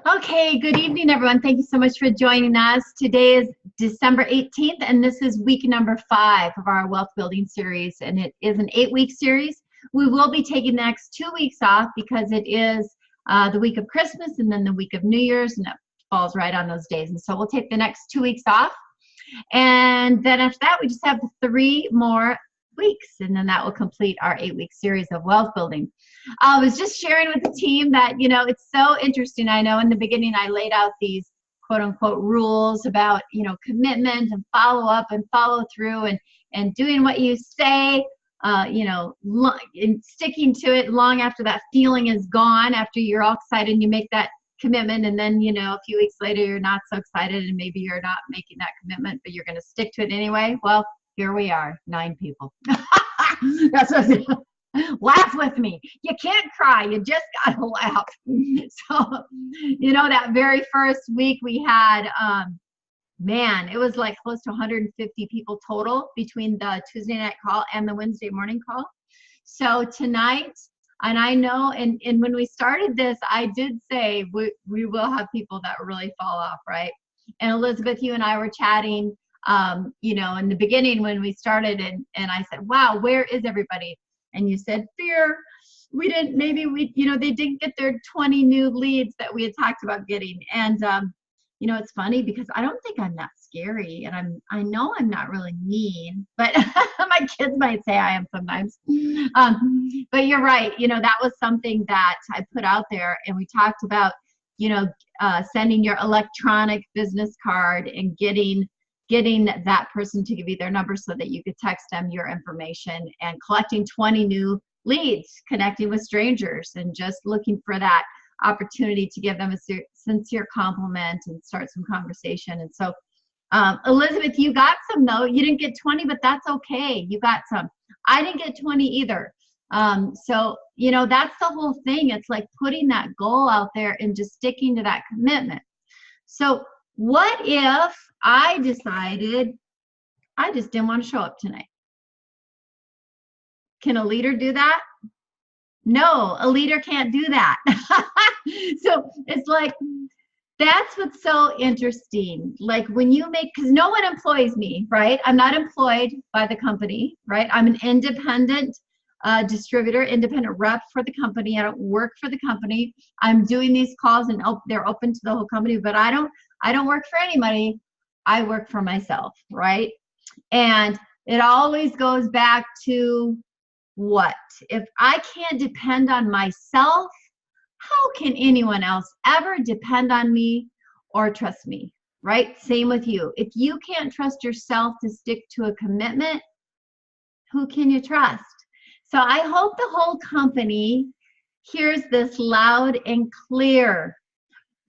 Okay, good evening, everyone. Thank you so much for joining us. Today is December 18th, and this is week number 5 of our wealth building series, and it is an 8-week series. We will be taking the next 2 weeks off because it is the week of Christmas and then the week of New Year's, and it falls right on those days. And so we'll take the next 2 weeks off, and then after that, we just have 3 more weeks, and then that will complete our 8-week series of wealth building. I was just sharing with the team that, it's so interesting. I know in the beginning I laid out these quote unquote rules about, commitment and follow up and follow through and doing what you say, and sticking to it long after that feeling is gone, after you're all excited and you make that commitment. And then, a few weeks later, you're not so excited and maybe you're not making that commitment, but you're going to stick to it anyway. Well, here we are, 9 people. That's what laugh with me. You can't cry. You just got to laugh. So, that very first week we had, it was like close to 150 people total between the Tuesday night call and the Wednesday morning call. So tonight, and I know, and when we started this, I did say we will have people that really fall off, right? And Elizabeth, you and I were chatting, in the beginning when we started, and I said, wow, where is everybody? And you said, fear. They didn't get their 20 new leads that we had talked about getting. And, it's funny because I don't think I'm that scary, and I know I'm not really mean, but my kids might say I am sometimes. But you're right. That was something that I put out there, and we talked about, sending your electronic business card and getting that person to give you their number so that you could text them your information, and collecting 20 new leads, connecting with strangers, and just looking for that opportunity to give them a sincere compliment and start some conversation. And so, Elizabeth, you got some though. You didn't get 20, but that's okay. You got some. I didn't get 20 either. So, that's the whole thing. It's like putting that goal out there and just sticking to that commitment. So what if I decided I just didn't want to show up tonight? Can a leader do that? No, a leader can't do that. So it's like, that's what's so interesting. Like when you because no one employs me, right? I'm not employed by the company, right? I'm an independent distributor, independent rep for the company. I don't work for the company. I'm doing these calls and they're open to the whole company, but I don't work for anybody. I work for myself, right? And it always goes back to what? If I can't depend on myself, how can anyone else ever depend on me or trust me, right? Same with you. If you can't trust yourself to stick to a commitment, who can you trust? So I hope the whole company hears this loud and clear,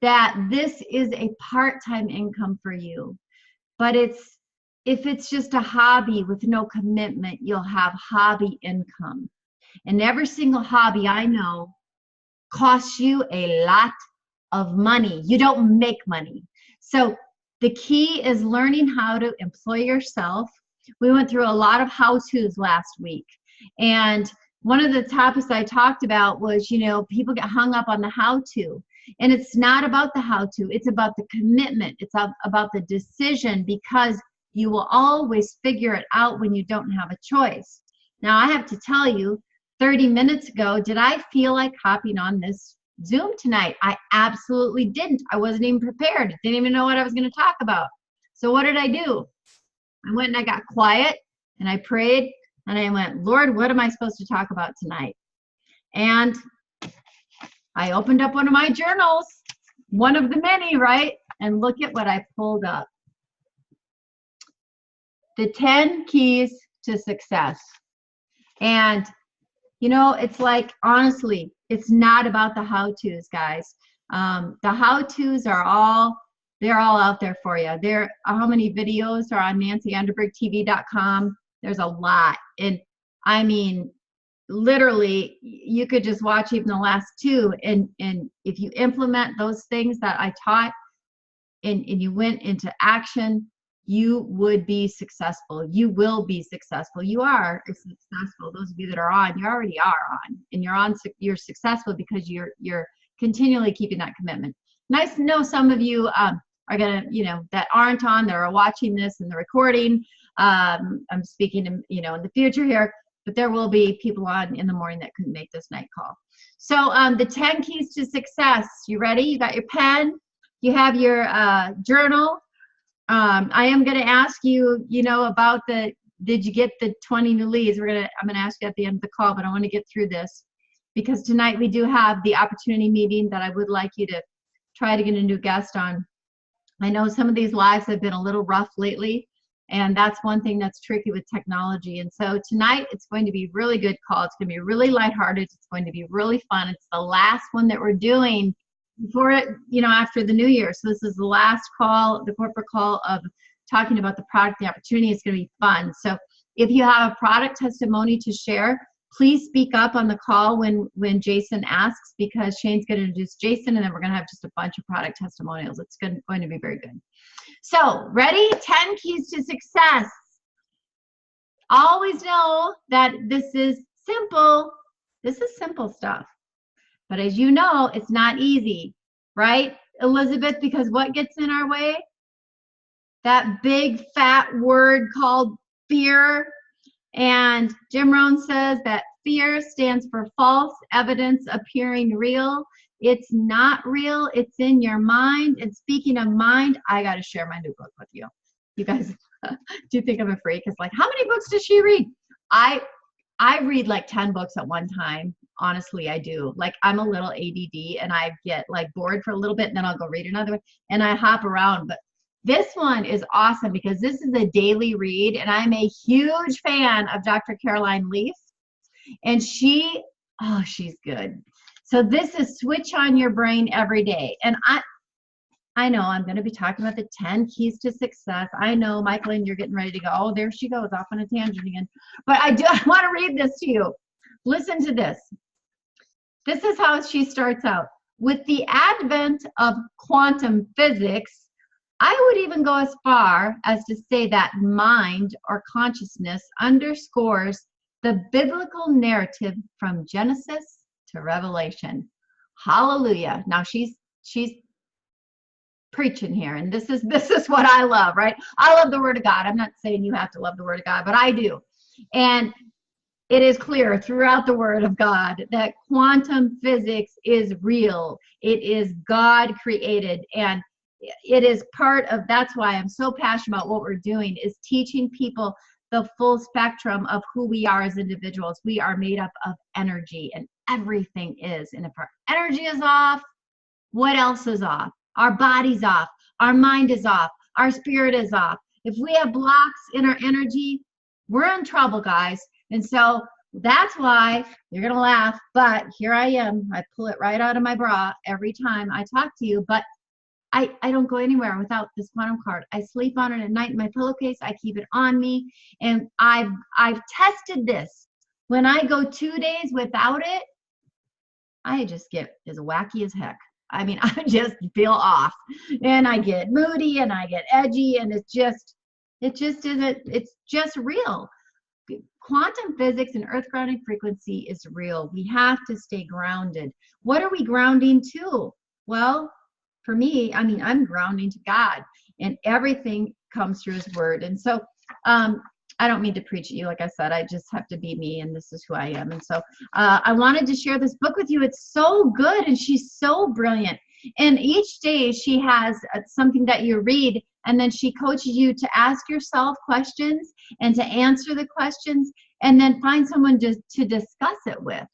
that this is a part-time income for you. But if it's just a hobby with no commitment, you'll have hobby income. And every single hobby I know costs you a lot of money. You don't make money. So the key is learning how to employ yourself. We went through a lot of how-tos last week. And one of the topics I talked about was, people get hung up on the how-to. And it's not about the how-to. It's about the commitment. It's about the decision, because you will always figure it out when you don't have a choice. Now, I have to tell you, 30 minutes ago, did I feel like hopping on this Zoom tonight? I absolutely didn't. I wasn't even prepared. Didn't even know what I was going to talk about. So what did I do? I went and I got quiet and I prayed and I went, Lord, what am I supposed to talk about tonight? And I opened up one of my journals, one of the many, right? And look at what I pulled up. The 10 keys to success. And it's like, honestly, it's not about the how-tos, guys. The how-tos they're all out there for you. How many videos are on NancyAnderbergTV.com? There's a lot. And I mean, literally, you could just watch even the last 2. And if you implement those things that I taught and you went into action, you would be successful. You will be successful. You are successful. Those of you that are on, you already are on, and you're successful because you're continually keeping that commitment. nice to know some of you are gonna, that aren't on, that are watching this in the recording. I'm speaking, in the future here, but there will be people on in the morning that couldn't make this night call. So the 10 keys to success. You ready? You got your pen. You have your journal. I am going to ask you, about did you get the 20 new leads? I'm going to ask you at the end of the call, but I want to get through this because tonight we do have the opportunity meeting that I would like you to try to get a new guest on. I know some of these lives have been a little rough lately, and that's one thing that's tricky with technology. And so tonight it's going to be a really good call. It's going to be really lighthearted. It's going to be really fun. It's the last one that we're doing before it, after the new year. So this is the last call, the corporate call of talking about the product, the opportunity. It's going to be fun. So if you have a product testimony to share, please speak up on the call when Jason asks, because Shane's going to introduce Jason, and then we're going to have just a bunch of product testimonials. It's going to be very good. So ready? 10 keys to success. Always know that this is simple. This is simple stuff. But as you know, it's not easy, right, Elizabeth? Because what gets in our way? That big fat word called fear. And Jim Rohn says that fear stands for false evidence appearing real. It's not real. It's in your mind. And speaking of mind, I got to share my new book with you. You guys, do you think I'm a freak? It's like, how many books does she read? I read like 10 books at one time. Honestly, I do. Like, I'm a little ADD, and I get like bored for a little bit, and then I'll go read another one, and I hop around. But this one is awesome because this is a daily read, and I'm a huge fan of Dr. Caroline Leaf, and she's good. So this is switch on your brain every day. And I know I'm going to be talking about the 10 keys to success. I know, Michael, and you're getting ready to go. Oh, there she goes off on a tangent again. But I want to read this to you. Listen to this. This is how she starts out. With the advent of quantum physics, I would even go as far as to say that mind or consciousness underscores the biblical narrative from Genesis to Revelation. Hallelujah. Now she's preaching here, and this is what I love, right? I love the Word of God. I'm not saying you have to love the Word of God, but I do. And it is clear throughout the Word of God that quantum physics is real. It is God created, and it is part of, that's why I'm so passionate about what we're doing, is teaching people the full spectrum of who we are as individuals. We are made up of energy, and everything is. And if our energy is off, what else is off? Our body's off. Our mind is off. Our spirit is off. If we have blocks in our energy, we're in trouble, guys. And so that's why you're going to laugh, but here I am. I pull it right out of my bra every time I talk to you, but I don't go anywhere without this quantum card. I sleep on it at night in my pillowcase. I keep it on me, and I've tested this. When I go 2 days without it, I just get as wacky as heck. I mean, I just feel off, and I get moody, and I get edgy, and it just isn't, it's just real. Quantum physics and earth grounding frequency is real. We have to stay grounded. What are we grounding to? Well, for me, I mean, I'm grounding to God, and everything comes through His Word. And so I don't mean to preach at you. Like I said, I just have to be me, and this is who I am. And so I wanted to share this book with you. It's so good, and she's so brilliant. And each day she has something that you read, and then she coaches you to ask yourself questions and to answer the questions, and then find someone to discuss it with.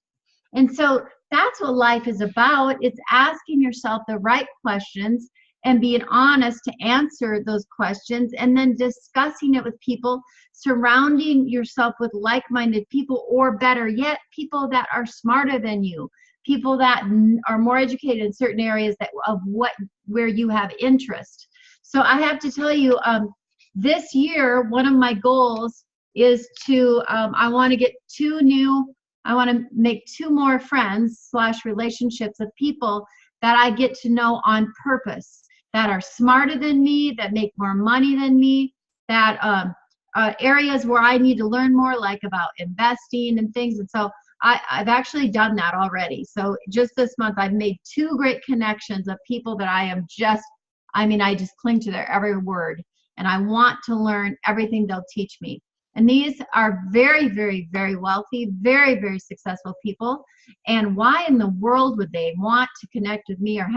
And so that's what life is about. It's asking yourself the right questions and being honest to answer those questions, and then discussing it with people, surrounding yourself with like-minded people, or better yet, people that are smarter than you, people that are more educated in certain areas where you have interest. So I have to tell you, this year, one of my goals is to, I want to make 2 more friends / relationships of people that I get to know on purpose, that are smarter than me, that make more money than me, that areas where I need to learn more, like about investing and things. And so I've actually done that already. So just this month, I've made 2 great connections of people that I am just, I mean, I just cling to their every word, and I want to learn everything they'll teach me. And these are very, very, very wealthy, very, very successful people. And why in the world would they want to connect with me, or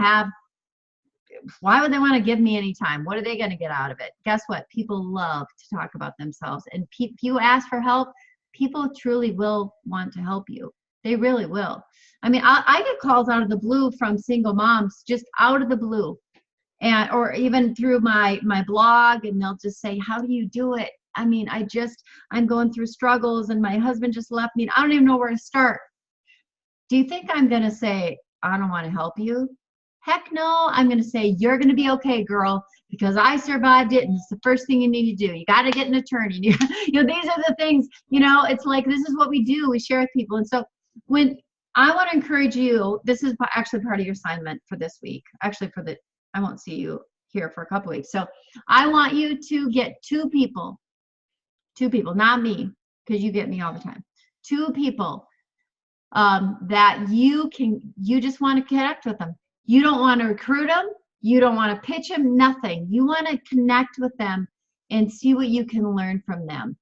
why would they want to give me any time? What are they going to get out of it? Guess what? People love to talk about themselves. And if you ask for help, people truly will want to help you. They really will. I mean, I get calls out of the blue from single moms, just out of the blue. And or even through my blog, and they'll just say, how do you do it? I mean, I'm going through struggles, and my husband just left me, and I don't even know where to start. Do you think I'm going to say, I don't want to help you? Heck no. I'm going to say, you're going to be okay, girl, because I survived it, and it's the first thing you need to do. You got to get an attorney. These are the things, it's like, this is what we do. We share with people. And so when I want to encourage you, this is actually part of your assignment for this week. Actually, I won't see you here for a couple weeks. So I want you to get 2 people, not me, because you get me all the time. 2 people that you just want to connect with them. You don't want to recruit them. You don't want to pitch them, nothing. You want to connect with them and see what you can learn from them.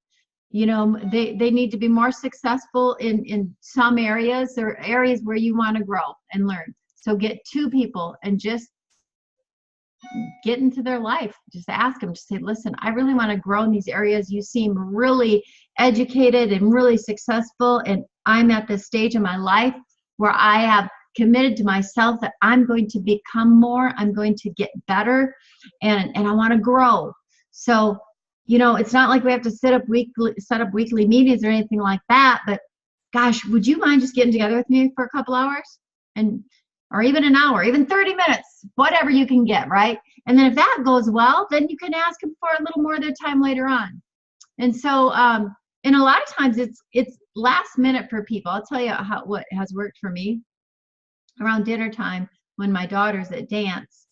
They need to be more successful in some areas, or areas where you want to grow and learn. So get 2 people and just get into their life. Just ask them, just say, listen, I really want to grow in these areas. You seem really educated and really successful, and I'm at this stage in my life where I have committed to myself that I'm going to become more, I'm going to get better, and I want to grow. So, it's not like we have to set up weekly meetings or anything like that, but gosh, would you mind just getting together with me for a couple hours, or even an hour, even 30 minutes, whatever you can get, right? And then if that goes well, then you can ask them for a little more of their time later on. And so, and a lot of times it's last minute for people. I'll tell you what has worked for me. Around dinner time, when my daughter's at dance,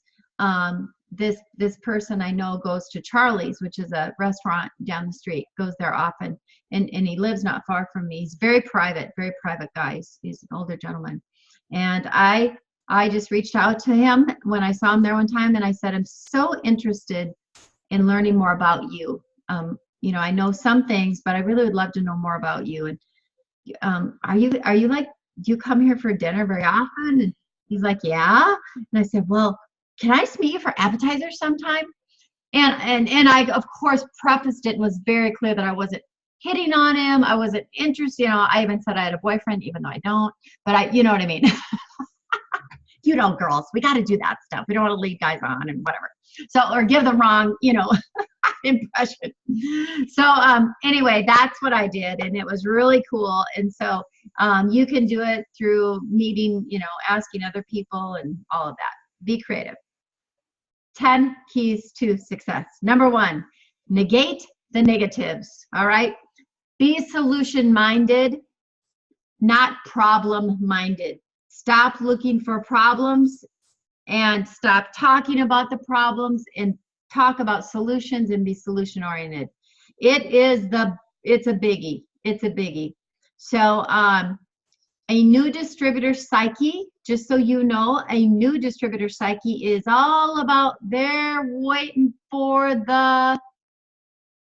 this person I know goes to Charlie's, which is a restaurant down the street, goes there often, and he lives not far from me. He's very private guy. He's an older gentleman. And I just reached out to him when I saw him there one time, and I said, I'm so interested in learning more about you. I know some things, but I really would love to know more about you. And are you like, do you come here for dinner very often? And he's like, yeah. And I said, well, can I just meet you for appetizers sometime? And I, of course, prefaced it and was very clear that I wasn't hitting on him. I wasn't interested. I even said I had a boyfriend, even though I don't. But you know what I mean? Girls, we got to do that stuff. We don't want to lead guys on and whatever. So, or give the wrong, impression. So anyway, that's what I did, and it was really cool. And so you can do it through meeting, asking other people and all of that. Be creative. 10 keys to success. Number 1, negate the negatives. All right. Be solution minded, not problem minded. Stop looking for problems and stop talking about the problems, and talk about solutions and be solution oriented. It's a biggie. It's a biggie. So a new distributor psyche, just so you know, a new distributor psyche is all about they're waiting for the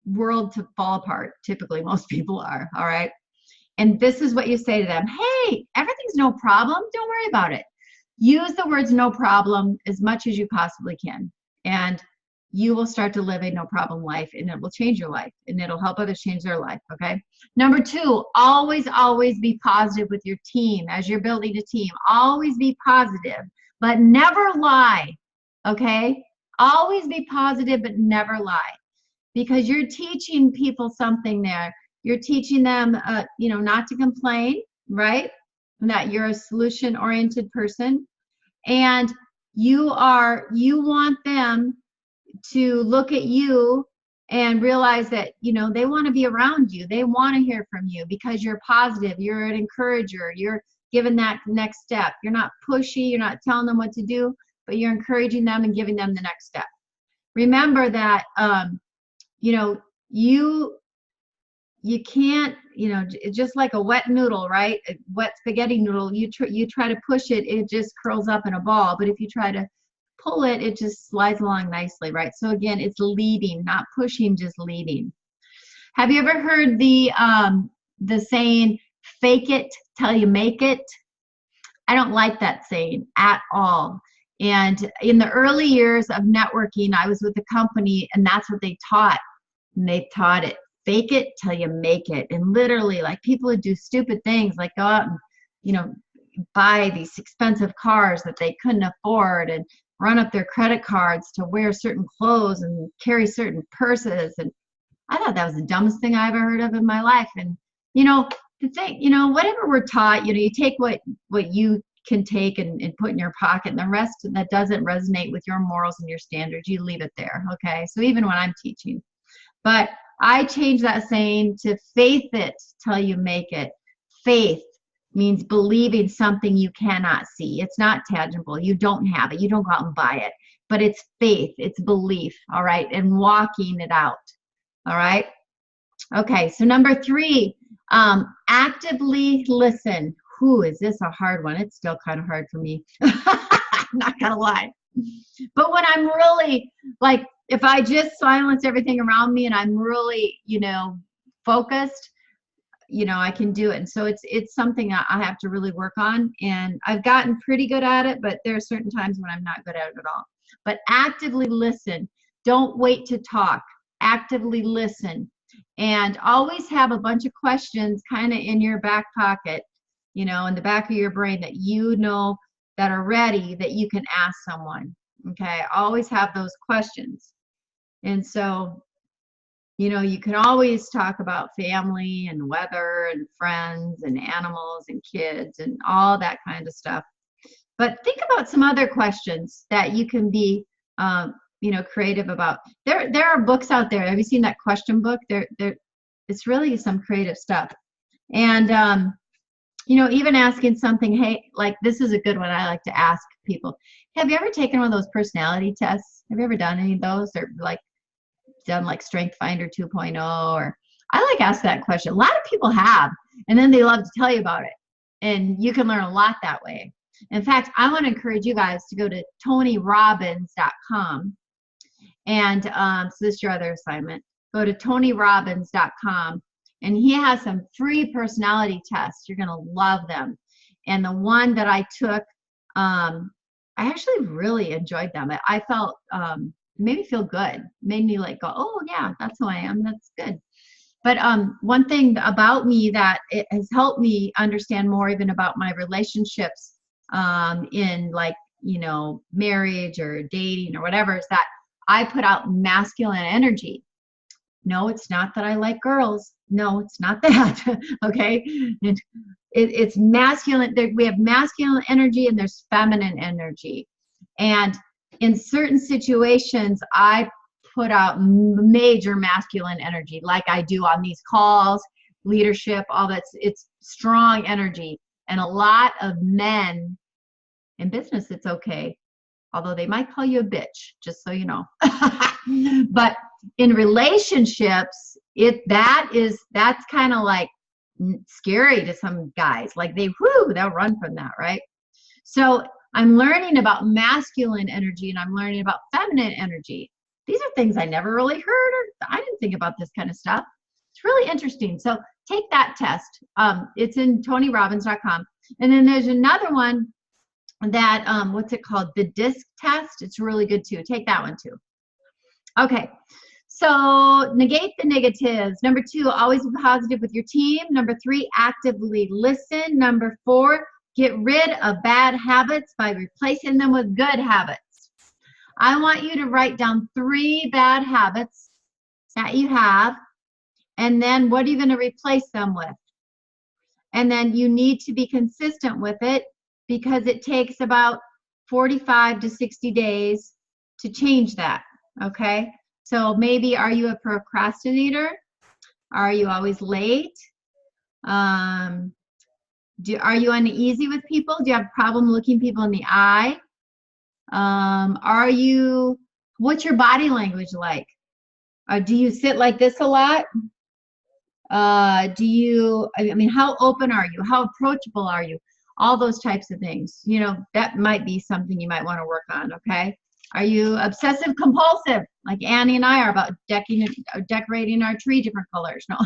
world to fall apart. Typically, most people are. All right. And this is what you say to them. Hey, everything's no problem. Don't worry about it. Use the words no problem as much as you possibly can. And you will start to live a no problem life, and it will change your life, and it'll help others change their life. Okay. Number 2, always be positive with your team as you're building a team. Always be positive, but never lie. Okay. Always be positive, but never lie, because you're teaching people something there. You're teaching them, not to complain, right? And that you're a solution-oriented person, and you want them to look at you and realize that, they want to be around you. They want to hear from you because you're positive. You're an encourager. You're giving that next step. You're not pushy. You're not telling them what to do, but you're encouraging them and giving them the next step. Remember that, you can't, you know, just like a wet noodle, right? A wet spaghetti noodle, you try to push it, it just curls up in a ball. But if you try to pull it, it just slides along nicely, right? So again, it's leading, not pushing, just leading. Have you ever heard the saying, fake it till you make it? I don't like that saying at all. And in the early years of networking, I was with the company, and that's what they taught. And they taught it, fake it till you make it. And literally, like, people would do stupid things like go out and, you know, buy these expensive cars that they couldn't afford, and run up their credit cards to wear certain clothes and carry certain purses. And I thought that was the dumbest thing I ever heard of in my life. And, you know, the thing, you know, whatever we're taught, you know, you take what you can take and put in your pocket, and the rest that doesn't resonate with your morals and your standards, you leave it there. Okay. So even when I'm teaching, but I changed that saying to faith it till you make it. Faith means believing something you cannot see. It's not tangible. You don't have it. You don't go out and buy it, but it's faith. It's belief. All right. And walking it out. All right. Okay. So number 3, actively listen. Whew, is this a hard one? It's still kind of hard for me. I'm not gonna lie. But when I'm really, like, if I just silence everything around me and I'm really, you know, focused, you know, I can do it. And so it's something I have to really work on. And I've gotten pretty good at it, but there are certain times when I'm not good at it at all. But actively listen. Don't wait to talk. Actively listen. And always have a bunch of questions kind of in your back pocket, you know, in the back of your brain that you know that are ready that you can ask someone. Okay. Always have those questions. And so, you know, you can always talk about family and weather and friends and animals and kids and all that kind of stuff. But think about some other questions that you can be, you know, creative about. There are books out there. Have you seen that question book? It's really some creative stuff. And, you know, even asking something, hey, like, this is a good one I like to ask people. Have you ever taken one of those personality tests? Have you ever done any of those, or like done like Strength Finder 2.0? Or I like ask that question. A lot of people have, and then they love to tell you about it. And you can learn a lot that way. In fact, I want to encourage you guys to go to TonyRobbins.com. And so this is your other assignment. Go to TonyRobbins.com. And he has some free personality tests. You're going to love them. And the one that I took, I actually really enjoyed them. I felt, made me feel good. Made me like go, oh yeah, that's who I am. That's good. But one thing about me that it has helped me understand more even about my relationships in, like, you know, marriage or dating or whatever, is that I put out masculine energy. No, it's not that I like girls. No, it's not that. Okay. It's masculine. We have masculine energy and there's feminine energy. And in certain situations, I put out major masculine energy, like I do on these calls, leadership, all that. It's strong energy. And a lot of men in business, it's okay. Although they might call you a bitch, just so you know. But in relationships, that's kind of like scary to some guys. Like they'll run from that, right? So I'm learning about masculine energy and I'm learning about feminine energy. These are things I never really heard, or I didn't think about this kind of stuff. It's really interesting. So take that test. It's in TonyRobbins.com. And then there's another one that, what's it called? The DISC test. It's really good too. Take that one too. Okay. So negate the negatives. Number 2, always be positive with your team. Number 3, actively listen. Number 4, get rid of bad habits by replacing them with good habits. I want you to write down 3 bad habits that you have, and then what are you going to replace them with? And then you need to be consistent with it, because it takes about 45 to 60 days to change that, okay? So maybe, are you a procrastinator? Are you always late? Are you uneasy with people? Do you have a problem looking people in the eye? What's your body language like? Do you sit like this a lot? Do you, I mean, how open are you? How approachable are you? All those types of things. You know, that might be something you might want to work on, okay? Are you obsessive compulsive, like Annie and I are about decorating our tree different colors? No.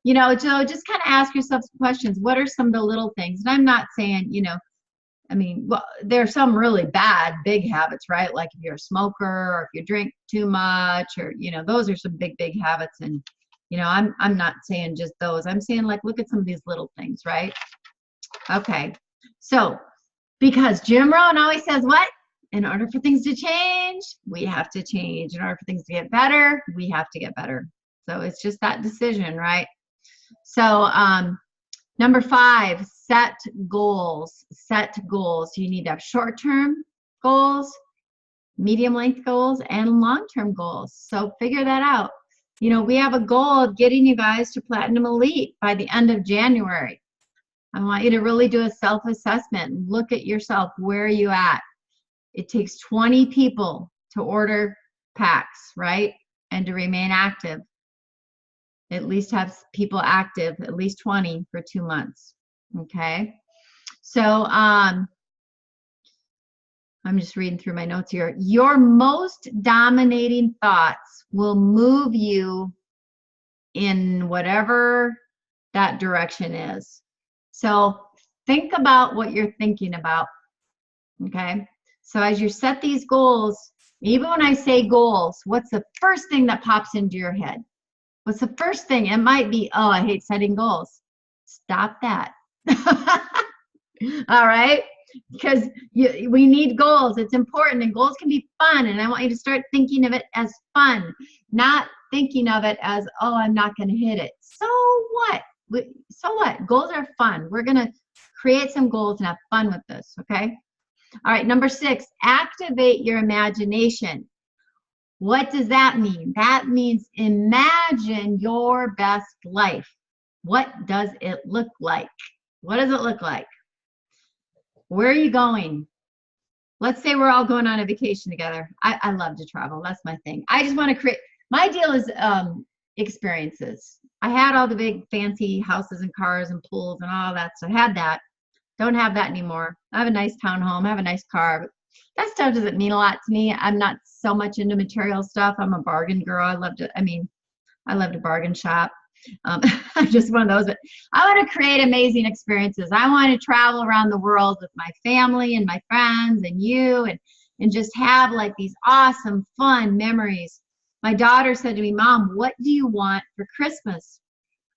You know, so just kind of ask yourself some questions. What are some of the little things? And I'm not saying, you know, I mean, well, there's some really bad, big habits, right? Like if you're a smoker or if you drink too much, or, you know, those are some big, big habits. And, you know, I'm not saying just those. I'm saying, like, look at some of these little things, right? Okay. So, because Jim Rohn always says what? In order for things to change, we have to change. In order for things to get better, we have to get better. So it's just that decision, right? So, number 5, set goals. Set goals. You need to have short-term goals, medium-length goals, and long-term goals. So figure that out. You know, we have a goal of getting you guys to Platinum Elite by the end of January. I want you to really do a self-assessment. Look at yourself. Where are you at? It takes 20 people to order packs, right? And to remain active. At least have people active, at least 20 for 2 months. Okay. So I'm just reading through my notes here. Your most dominating thoughts will move you in whatever that direction is. So think about what you're thinking about. Okay. So as you set these goals, even when I say goals, what's the first thing that pops into your head? What's the first thing? It might be, oh, I hate setting goals. Stop that. All right? Because we need goals. It's important, and goals can be fun. And I want you to start thinking of it as fun, not thinking of it as, oh, I'm not going to hit it. So what? So what? Goals are fun. We're going to create some goals and have fun with this, okay? All right, number 6, activate your imagination. What does that mean? That means imagine your best life. What does it look like? What does it look like? Where are you going? Let's say we're all going on a vacation together. I love to travel. That's my thing. I just want to create, my deal is experiences. I had all the big fancy houses and cars and pools and all that. So I had that. Don't have that anymore. I have a nice townhome. I have a nice car. But that stuff doesn't mean a lot to me. I'm not so much into material stuff. I'm a bargain girl. I love to bargain shop. I'm just one of those. But I want to create amazing experiences. I want to travel around the world with my family and my friends and you, and just have like these awesome, fun memories. My daughter said to me, Mom, what do you want for Christmas?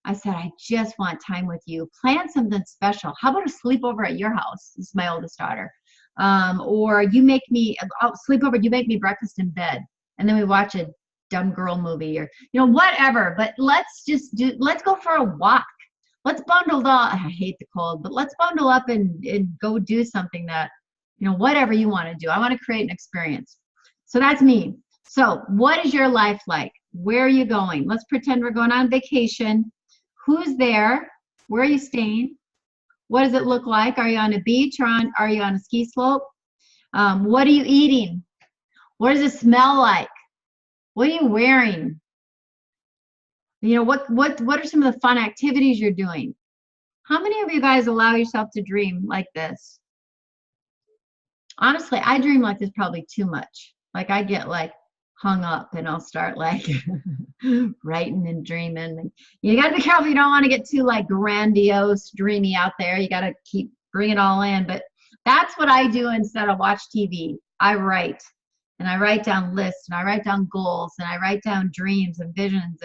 I said, I just want time with you. Plan something special. How about a sleepover at your house? This is my oldest daughter. Or you make me, sleepover, you make me breakfast in bed. And then we watch a dumb girl movie, or, you know, whatever. But let's go for a walk. Let's bundle up. I hate the cold, but let's bundle up and go do something that, you know, whatever you want to do. I want to create an experience. So that's me. So what is your life like? Where are you going? Let's pretend we're going on vacation. Who's there? Where are you staying? What does it look like? Are you on a beach, or are you on a ski slope? What are you eating? What does it smell like? What are you wearing? You know, what are some of the fun activities you're doing? How many of you guys allow yourself to dream like this? Honestly, I dream like this probably too much. Like I get like hung up and I'll start like writing and dreaming. And you got to be careful. You don't want to get too like grandiose, dreamy out there. You got to keep bringing it all in. But that's what I do instead of watch TV. I write, and I write down lists, and I write down goals, and I write down dreams and visions,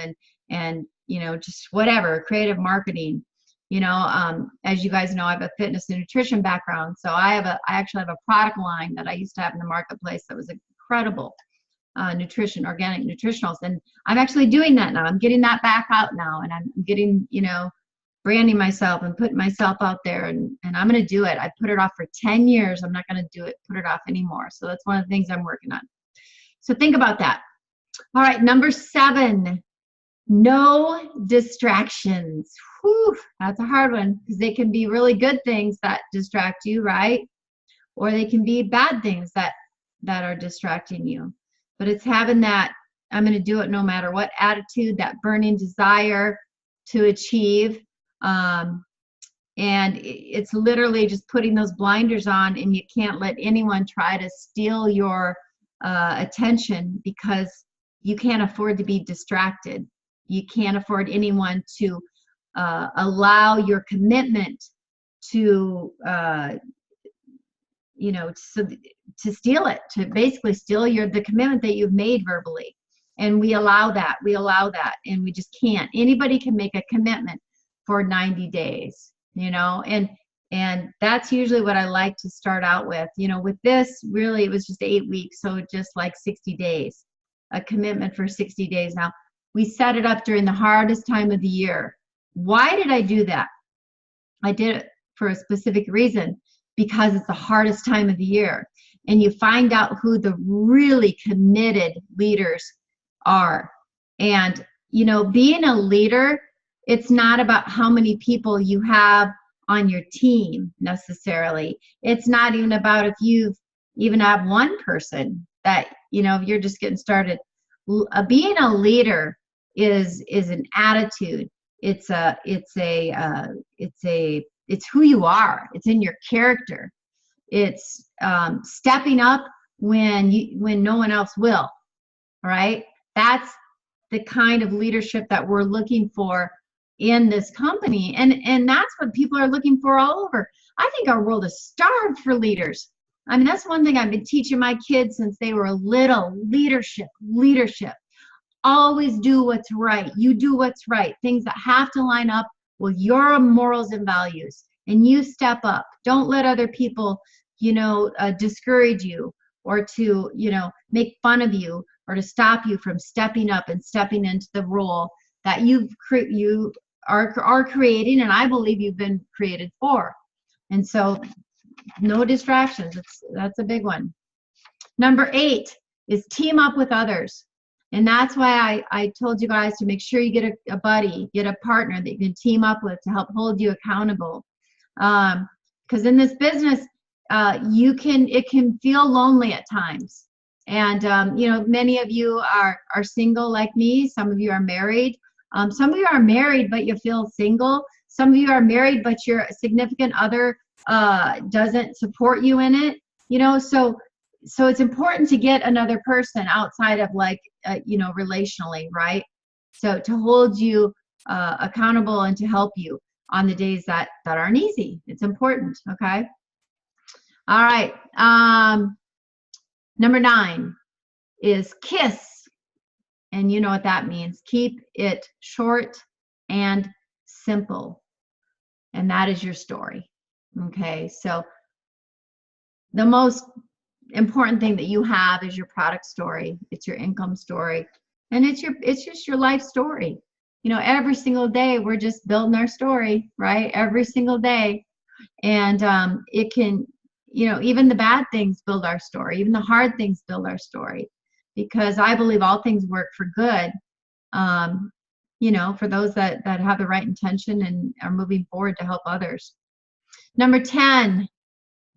and you know, just whatever, creative marketing. You know, as you guys know, I have a fitness and nutrition background. So I actually have a product line that I used to have in the marketplace that was incredible. Nutrition, organic nutritionals. And I'm actually doing that now. I'm getting that back out now, and I'm getting, you know, branding myself and putting myself out there, and I'm going to do it. I put it off for 10 years. I'm not going to do it, put it off anymore. So that's one of the things I'm working on. So think about that. All right. Number 7, no distractions. Whew, that's a hard one, because they can be really good things that distract you, right? Or they can be bad things that are distracting you. But it's having that I'm going to do it no matter what attitude, that burning desire to achieve. And it's literally just putting those blinders on, and you can't let anyone try to steal your attention, because you can't afford to be distracted. You can't afford anyone to allow your commitment to to steal it, to basically steal the commitment that you've made verbally. And we allow that, and we just can't. Anybody can make a commitment for 90 days, and that's usually what I like to start out with. With this, really, it was just 8 weeks, so just like 60 days, a commitment for 60 days. Now, we set it up during the hardest time of the year. Why did I do that? I did it for a specific reason, because it's the hardest time of the year, and you find out who the really committed leaders are. And being a leader, it's not about how many people you have on your team necessarily. It's not even about if you even have one person that you're just getting started. Being a leader is an attitude. It's who you are. It's in your character. It's stepping up when no one else will. All right, that's the kind of leadership that we're looking for in this company, and that's what people are looking for all over. I think our world is starved for leaders. I mean, that's one thing I've been teaching my kids since they were little. Leadership. Always do what's right. You do what's right. Things that have to line up with your morals and values, and you step up. Don't let other people, discourage you, or to, make fun of you, or to stop you from stepping up and stepping into the role that you are creating, and I believe you've been created for. And so, no distractions. That's a big one. Number 8 is team up with others. And that's why I told you guys to make sure you get a buddy, get a partner that you can team up with to help hold you accountable. Because in this business, it can feel lonely at times. And many of you are single like me. Some of you are married. Some of you are married, but you feel single. Some of you are married, but your significant other doesn't support you in it. So it's important to get another person outside of relationally, right? So to hold you accountable and to help you on the days that aren't easy. It's important, okay? All right. Number 9 is KISS. And you know what that means. Keep it short and simple. And that is your story. Okay, so the most important thing that you have is your product story. It's your income story, and it's just your life story. Every single day we're just building our story, right? Every single day. And it can, even the bad things build our story. Even the hard things build our story, because I believe all things work for good. For those that have the right intention and are moving forward to help others. Number 10,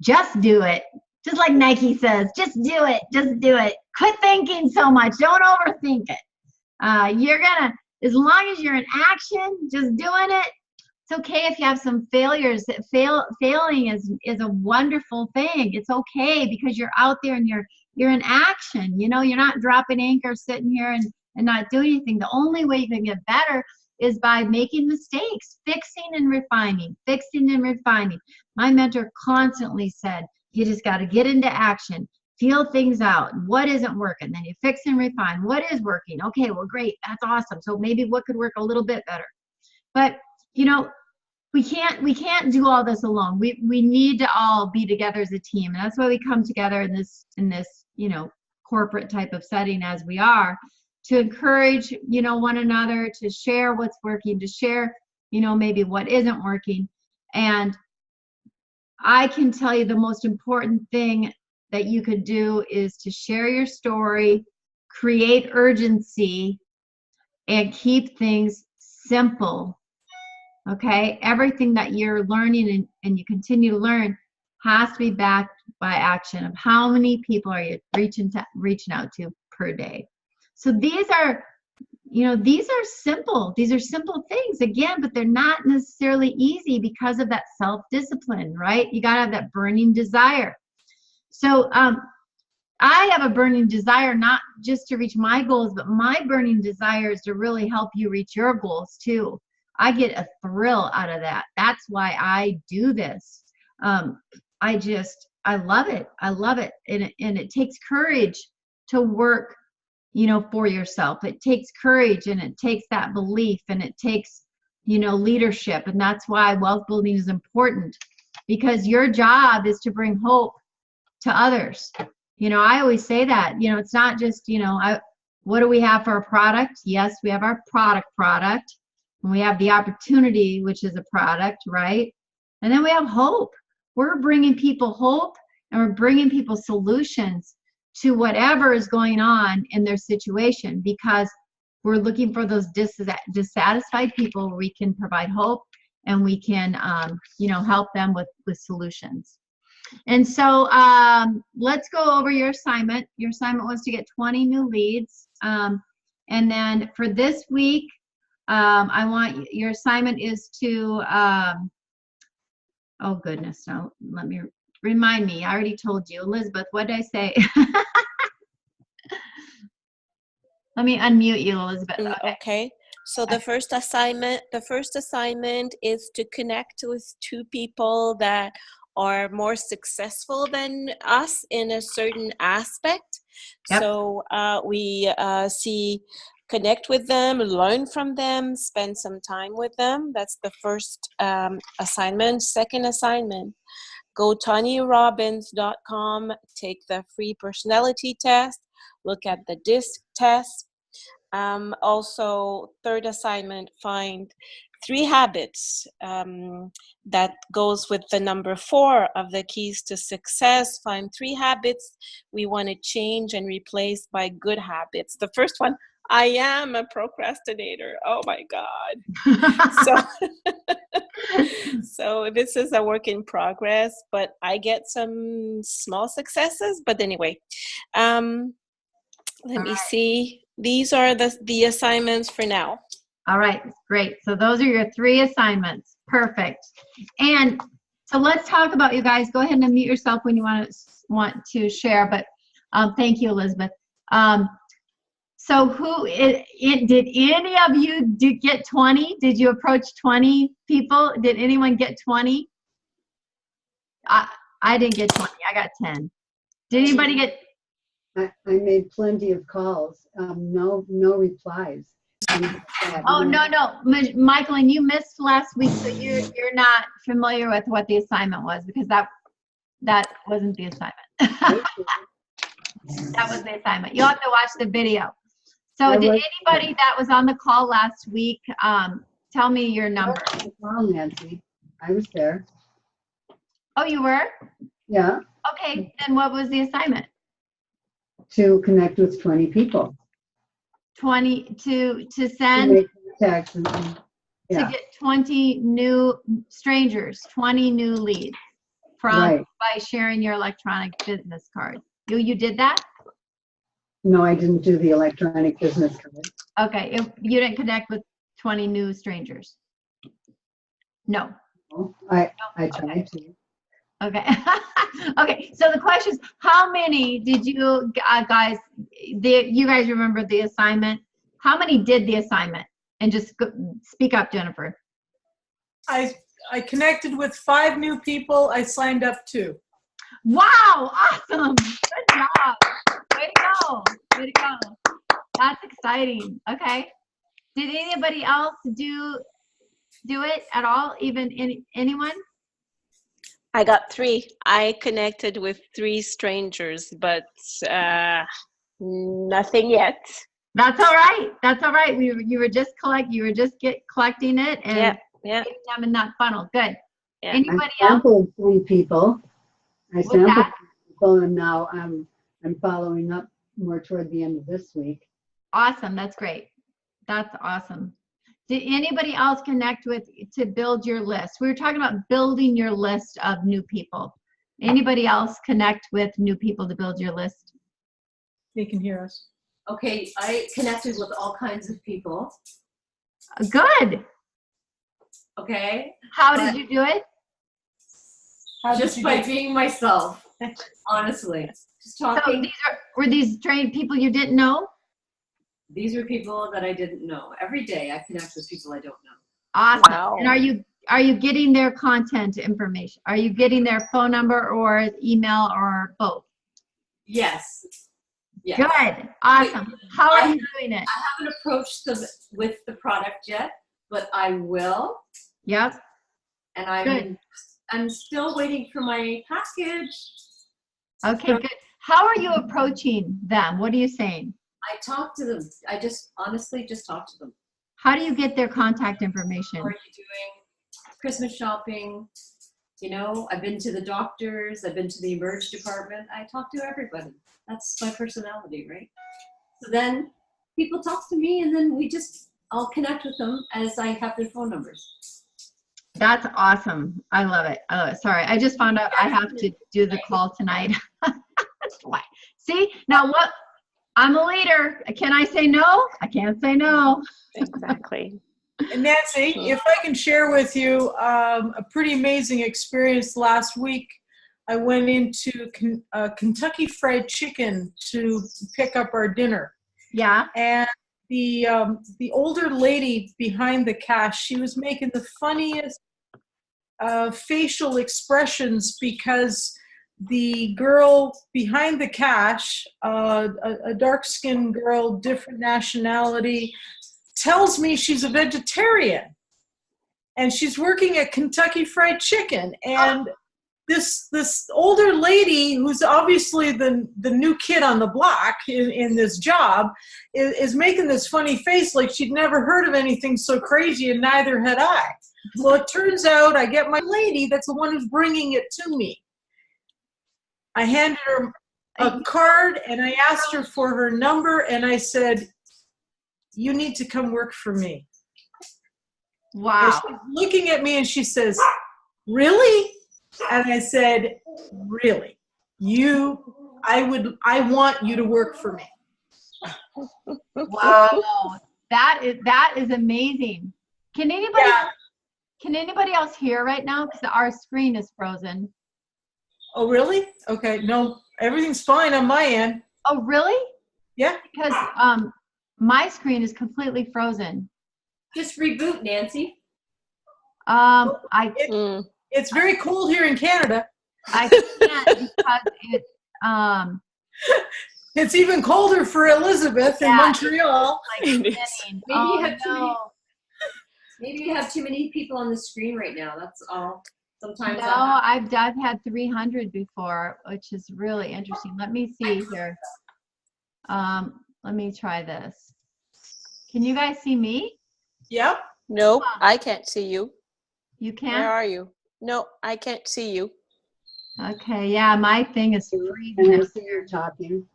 just do it. Just like Nike says, just do it. Just do it. Quit thinking so much. Don't overthink it. As long as you're in action, just doing it. It's okay if you have some failures. Failing is a wonderful thing. It's okay, because you're out there and you're in action. You're not dropping anchor, sitting here and not doing anything. The only way you can get better is by making mistakes, fixing and refining. My mentor constantly said, you just got to get into action, feel things out. What isn't working? Then you fix and refine. What is working? Okay, well, great. That's awesome. So maybe what could work a little bit better? But, we can't do all this alone. We need to all be together as a team. And that's why we come together in this corporate type of setting as we are, to encourage, one another, to share what's working, to share, maybe what isn't working. And I can tell you the most important thing that you could do is to share your story, create urgency, and keep things simple. Okay? Everything that you're learning and you continue to learn has to be backed by action of how many people are you reaching out to per day. So these are, these are simple. These are simple things, again, but they're not necessarily easy because of that self-discipline, right? You got to have that burning desire. So I have a burning desire, not just to reach my goals, but my burning desire is to really help you reach your goals too. I get a thrill out of that. That's why I do this. I love it. I love it. And it takes courage to work, for yourself. It takes courage, and it takes that belief, and it takes, leadership. And that's why wealth building is important, because your job is to bring hope to others. I always say that, it's not just, what do we have for a product? Yes, we have our product, and we have the opportunity, which is a product, right? And then we have hope. We're bringing people hope, and we're bringing people solutions to whatever is going on in their situation, because we're looking for those dissatisfied people where we can provide hope, and we can, help them with solutions. And so let's go over your assignment. Your assignment was to get 20 new leads. And then for this week, your assignment is to, oh goodness, no, let me remind me. I already told you. Elizabeth, what did I say? Let me unmute you, Elizabeth. Okay. So the first assignment is to connect with 2 people that are more successful than us in a certain aspect. Yep. So we connect with them, learn from them, spend some time with them. That's the first assignment. Second assignment, go TonyRobbins.com, take the free personality test, look at the DISC test. Also, third assignment, find 3 habits that goes with the number 4 of the keys to success. Find 3 habits we want to change and replace by good habits. The first one, I am a procrastinator. Oh my God. So this is a work in progress, but I get some small successes. But anyway, let me see. These are the assignments for now. All right, great. So those are your 3 assignments. Perfect. And so let's talk about, you guys. Go ahead and unmute yourself when you want to share. But thank you, Elizabeth. So did any of you get 20? Did you approach 20 people? Did anyone get 20? I didn't get 20. I got 10. Did anybody get? I made plenty of calls. No replies. Oh, no. Michael, and you missed last week, so you're not familiar with what the assignment was, because that wasn't the assignment. That was the assignment. You'll have to watch the video. So did anybody that was on the call last week tell me your number? Nancy, I was there. Oh, you were? Yeah. Okay, then what was the assignment? To connect with 20 people. 20 to send text to get 20 new strangers, 20 new leads by sharing your electronic business card. You did that? No, I didn't do the electronic business card. Okay, you didn't connect with 20 new strangers? No. I tried to. Okay. Okay, so the question is, how many did you guys, you guys remember the assignment? How many did the assignment? And just speak up, Jennifer. I connected with 5 new people. I signed up 2. Wow, awesome. Good job. Way to go. Way to go. That's exciting. Okay. Did anybody else do it at all? Even anyone? I got 3. I connected with 3 strangers, but nothing yet. That's all right. That's all right. You were just collecting it and getting them in that funnel. Good. Yeah. Anybody else? I sampled 3 people. I sampled 3 people, and now I'm following up more toward the end of this week. Awesome. That's great. That's awesome. Did anybody else connect to build your list? We were talking about building your list of new people. Anybody else connect with new people to build your list? They can hear us. Okay, I connected with all kinds of people. Good. Okay. How did you do it? Just by being myself. Honestly. Just So talking. were these trained people you didn't know? These are people that I didn't know. Every day I connect with people I don't know. Awesome. Wow. And are you getting their contact information? Are you getting their phone number or email or both? Yes. Yes. Good. Awesome. How are you doing it? I haven't approached them with the product yet, but I will. Yep. And I'm still waiting for my package. Okay, good. How are you approaching them? What are you saying? I talk to them. I just honestly just talk to them. How do you get their contact information? How are you doing? Christmas shopping. You know, I've been to the doctors. I've been to the emerge department. I talk to everybody. That's my personality, right? So then people talk to me, and then I'll connect with them as I have their phone numbers. That's awesome. I love it. I love it. Sorry, I just found out I have to do the call tonight. Why? See, now what? I'm a leader. Can I say no? I can't say no. Exactly. And Nancy, if I can share with you a pretty amazing experience last week. I went into Kentucky Fried Chicken to pick up our dinner. Yeah. And the older lady behind the cash, she was making the funniest facial expressions because the girl behind the cash, a dark-skinned girl, different nationality, tells me she's a vegetarian. And she's working at Kentucky Fried Chicken. And this older lady, who's obviously the new kid on the block in this job, is making this funny face like she'd never heard of anything so crazy, and neither had I. Well, it turns out I get my lady that's the one who's bringing it to me. I handed her a card, and I asked her for her number, and I said, "You need to come work for me." Wow. And she's looking at me, and she says, "Really?" And I said, "Really? I want you to work for me." Wow. That is amazing. Can anybody else hear right now? Because our screen is frozen. Oh, really? Okay. No, everything's fine on my end. Oh, really? Yeah. Because my screen is completely frozen. Just reboot, Nancy. It's very cold here in Canada. I can't because It's even colder for Elizabeth in Montreal. Maybe you have too many people on the screen right now. That's all. Sometimes. No, I've had 300 before, which is really interesting. Let me see here. Let me try this. Can you guys see me? Yep. No, I can't see you. You Where can't? are you? No, I can't see you. Okay, yeah, my thing is And freezing. I see you talking.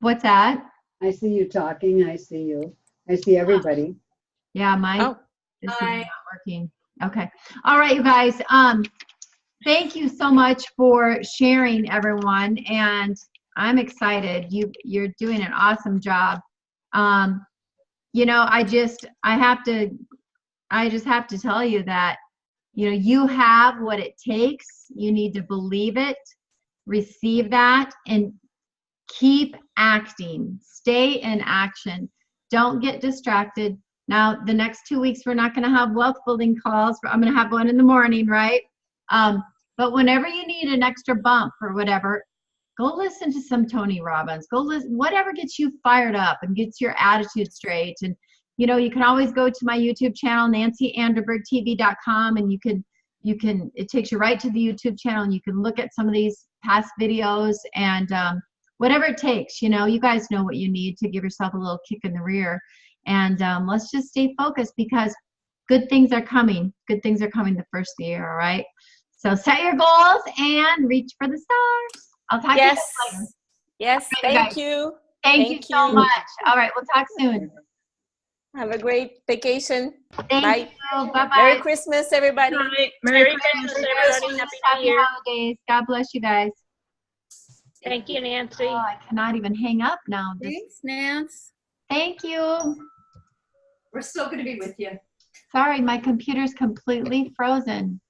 What's that? I see you talking. I see you. I see everybody. Yeah, this is Hi. not working. Okay. All right, you guys. Thank you so much for sharing, everyone. And I'm excited. You're doing an awesome job. You know, I just have to tell you that, you know, you have what it takes. You need to believe it, receive that, and keep acting. Stay in action. Don't get distracted. Now, the next 2 weeks, we're not going to have wealth building calls. I'm going to have one in the morning, right? But whenever you need an extra bump or whatever, go listen to some Tony Robbins. Go listen, whatever gets you fired up and gets your attitude straight. And, you know, you can always go to my YouTube channel, NancyAnderbergTV.com, and you can, it takes you right to the YouTube channel, and you can look at some of these past videos and whatever it takes. You know, you guys know what you need to give yourself a little kick in the rear. And let's just stay focused, because good things are coming. Good things are coming the first of the year, all right? So set your goals and reach for the stars. I'll talk to you guys later. Yes, Right, thank guys. you. Thank you so much. All right, we'll talk soon. Have a great vacation. Thank Bye. you. Bye-bye. Merry Christmas, everybody. Merry Christmas, everybody. Happy holidays. God bless you guys. Thank you, Nancy. Oh, I cannot even hang up now. Thanks, Nance. Thank you. We're still going to be with you. Sorry, my computer's completely frozen.